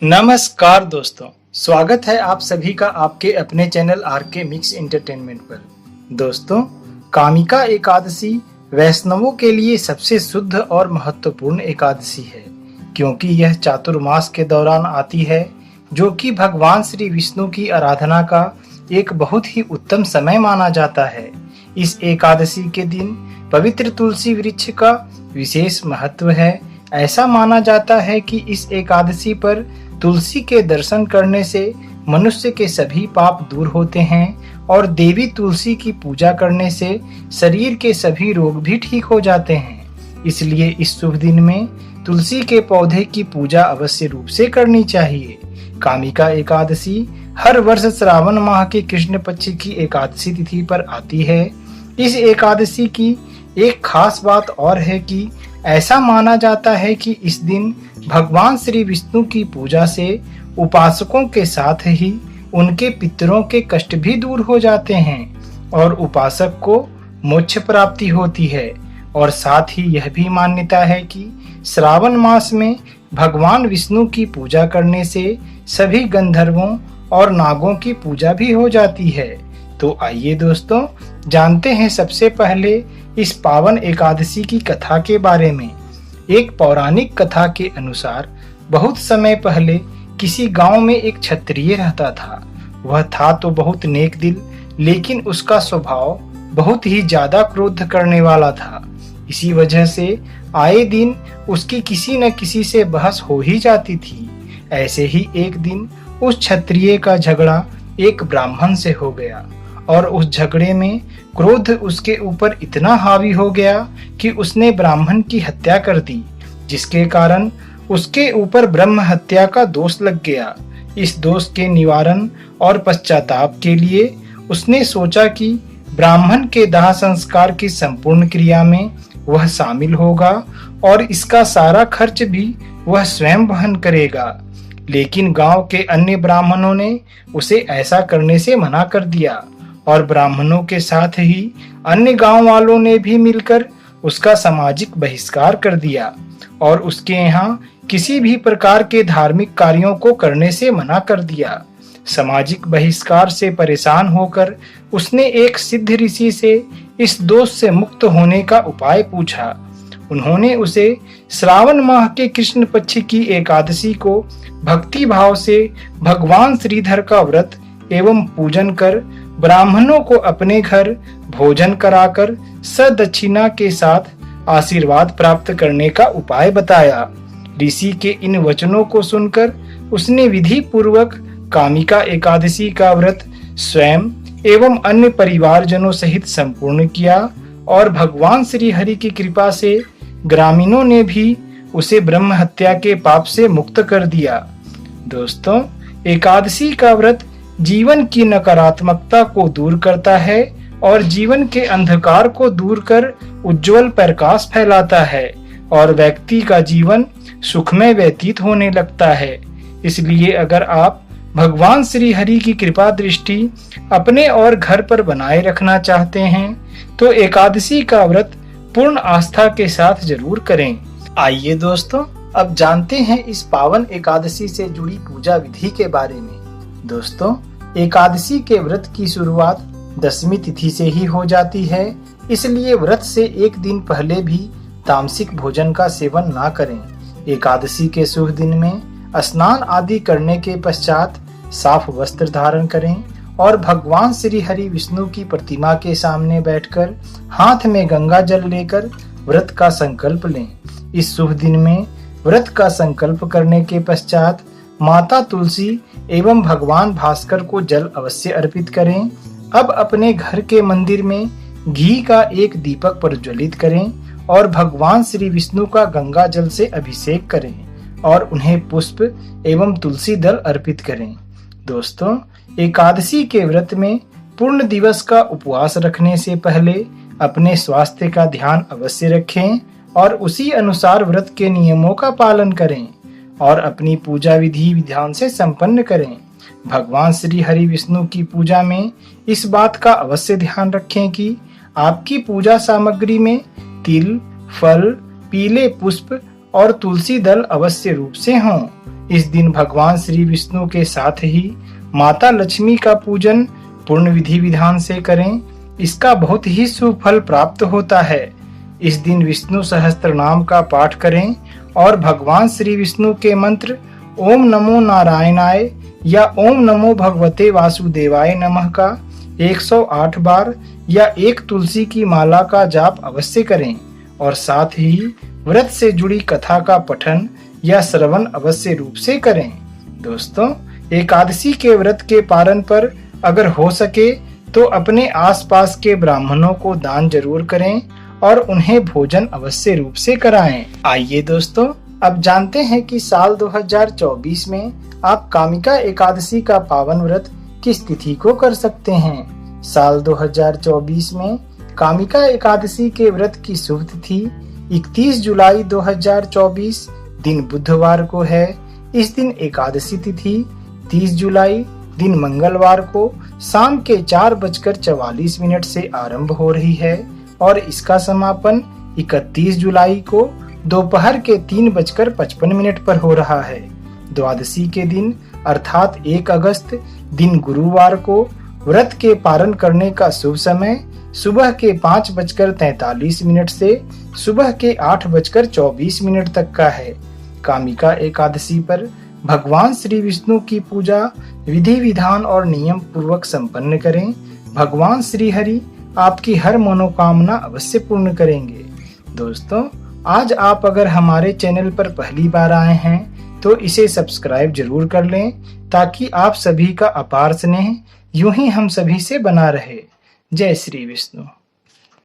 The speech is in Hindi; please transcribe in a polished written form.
नमस्कार दोस्तों, स्वागत है आप सभी का आपके अपने चैनल आरके मिक्स एंटरटेनमेंट पर। दोस्तों, कामिका एकादशी वैष्णवों के लिए सबसे शुद्ध और महत्वपूर्ण एकादशी है, क्योंकि यह चातुर्मास के दौरान आती है, जो कि भगवान श्री विष्णु की आराधना का एक बहुत ही उत्तम समय माना जाता है। इस एकादशी के दिन पवित्र तुलसी वृक्ष का विशेष महत्व है। ऐसा माना जाता है कि इस एकादशी पर तुलसी के दर्शन करने से मनुष्य के सभी पाप दूर होते हैं और देवी तुलसी की पूजा करने से शरीर के सभी रोग भी ठीक हो जाते हैं। इसलिए इस शुभ दिन में तुलसी के पौधे की पूजा अवश्य रूप से करनी चाहिए। कामिका एकादशी हर वर्ष श्रावण माह के कृष्ण पक्ष की एकादशी तिथि पर आती है। इस एकादशी की एक खास बात और है कि ऐसा माना जाता है कि इस दिन भगवान श्री विष्णु की पूजा से उपासकों के साथ ही उनके पितरों के कष्ट भी दूर हो जाते हैं और उपासक को मोक्ष प्राप्ति होती है। और साथ ही यह भी मान्यता है कि श्रावण मास में भगवान विष्णु की पूजा करने से सभी गंधर्वों और नागों की पूजा भी हो जाती है। तो आइए दोस्तों, जानते हैं सबसे पहले इस पावन एकादशी की कथा के बारे में। एक पौराणिक कथा के अनुसार बहुत समय पहले किसी गांव में एक क्षत्रिय रहता था। वह था तो बहुत नेक दिल, लेकिन उसका स्वभाव बहुत ही ज्यादा क्रोध करने वाला था। इसी वजह से आए दिन उसकी किसी न किसी से बहस हो ही जाती थी। ऐसे ही एक दिन उस क्षत्रिय का झगड़ा एक ब्राह्मण से हो गया और उस झगड़े में क्रोध उसके ऊपर इतना हावी हो गया कि उसने ब्राह्मण की हत्या कर दी, जिसके कारण उसके ऊपर ब्रह्म हत्या का दोष लग गया। इस दोष के निवारण और पश्चाताप के लिए उसने सोचा कि ब्राह्मण के दाह संस्कार की संपूर्ण क्रिया में वह शामिल होगा और इसका सारा खर्च भी वह स्वयं वहन करेगा। लेकिन गांव के अन्य ब्राह्मणों ने उसे ऐसा करने से मना कर दिया और ब्राह्मणों के साथ ही अन्य गांव वालों ने भी मिलकर उसका सामाजिक बहिष्कार कर दिया और उसके यहाँ किसी भी प्रकार के धार्मिक कार्यों को करने से मना कर दिया। सामाजिक बहिष्कार से परेशान होकर उसने एक सिद्ध ऋषि से इस दोष से मुक्त होने का उपाय पूछा। उन्होंने उसे श्रावण माह के कृष्ण पक्ष की एकादशी को भक्ति भाव से भगवान श्रीधर का व्रत एवं पूजन कर ब्राह्मणों को अपने घर भोजन कराकर सदक्षिणा के साथ आशीर्वाद प्राप्त करने का उपाय बताया। ऋषि के इन वचनों को सुनकर उसने विधि पूर्वक कामिका एकादशी का व्रत स्वयं एवं अन्य परिवारजनों सहित संपूर्ण किया और भगवान श्री हरि की कृपा से ग्रामीणों ने भी उसे ब्रह्म हत्या के पाप से मुक्त कर दिया। दोस्तों, एकादशी का व्रत जीवन की नकारात्मकता को दूर करता है और जीवन के अंधकार को दूर कर उज्जवल प्रकाश फैलाता है और व्यक्ति का जीवन सुखमय व्यतीत होने लगता है। इसलिए अगर आप भगवान श्री हरि की कृपा दृष्टि अपने और घर पर बनाए रखना चाहते हैं तो एकादशी का व्रत पूर्ण आस्था के साथ जरूर करें। आइए दोस्तों, अब जानते हैं इस पावन एकादशी से जुड़ी पूजा विधि के बारे में। दोस्तों, एकादशी के व्रत की शुरुआत दशमी तिथि से ही हो जाती है, इसलिए व्रत से एक दिन पहले भी तामसिक भोजन का सेवन ना करें। एकादशी के शुभ दिन में स्नान आदि करने के पश्चात साफ वस्त्र धारण करें और भगवान श्री हरि विष्णु की प्रतिमा के सामने बैठकर हाथ में गंगा जल लेकर व्रत का संकल्प लें। इस शुभ दिन में व्रत का संकल्प करने के पश्चात माता तुलसी एवं भगवान भास्कर को जल अवश्य अर्पित करें। अब अपने घर के मंदिर में घी का एक दीपक प्रज्वलित करें और भगवान श्री विष्णु का गंगा जल से अभिषेक करें और उन्हें पुष्प एवं तुलसी दल अर्पित करें। दोस्तों, एकादशी के व्रत में पूर्ण दिवस का उपवास रखने से पहले अपने स्वास्थ्य का ध्यान अवश्य रखें और उसी अनुसार व्रत के नियमों का पालन करें और अपनी पूजा विधि विधान से संपन्न करें। भगवान श्री हरि विष्णु की पूजा में इस बात का अवश्य ध्यान रखें कि आपकी पूजा सामग्री में तिल, फल, पीले पुष्प और तुलसी दल अवश्य रूप से हों। इस दिन भगवान श्री विष्णु के साथ ही माता लक्ष्मी का पूजन पूर्ण विधि विधान से करें। इसका बहुत ही शुभ फल प्राप्त होता है। इस दिन विष्णु सहस्त्र नाम का पाठ करें और भगवान श्री विष्णु के मंत्र ओम नमो नारायणाय या ओम नमो भगवते वासुदेवाय नमः का 108 बार या एक तुलसी की माला का जाप अवश्य करें और साथ ही व्रत से जुड़ी कथा का पठन या श्रवण अवश्य रूप से करें। दोस्तों, एकादशी के व्रत के पारण पर अगर हो सके तो अपने आसपास के ब्राह्मणों को दान जरूर करें और उन्हें भोजन अवश्य रूप से कराएं। आइए दोस्तों, अब जानते हैं कि साल 2024 में आप कामिका एकादशी का पावन व्रत किस तिथि को कर सकते हैं। साल 2024 में कामिका एकादशी के व्रत की शुभ तिथि 31 जुलाई 2024 दिन बुधवार को है। इस दिन एकादशी तिथि 30 जुलाई दिन मंगलवार को शाम के 4:44 से आरंभ हो रही है और इसका समापन 31 जुलाई को दोपहर के 3:55 पर हो रहा है। द्वादशी के दिन अर्थात 1 अगस्त दिन गुरुवार को व्रत के पारण करने का शुभ समय सुबह के 5:43 से सुबह के 8:24 तक का है। कामिका एकादशी पर भगवान श्री विष्णु की पूजा विधि विधान और नियम पूर्वक संपन्न करें। भगवान श्री हरि आपकी हर मनोकामना अवश्य पूर्ण करेंगे। दोस्तों, आज आप अगर हमारे चैनल पर पहली बार आए हैं तो इसे सब्सक्राइब जरूर कर लें ताकि आप सभी का अपार स्नेह यूं ही हम सभी से बना रहे। जय श्री विष्णु।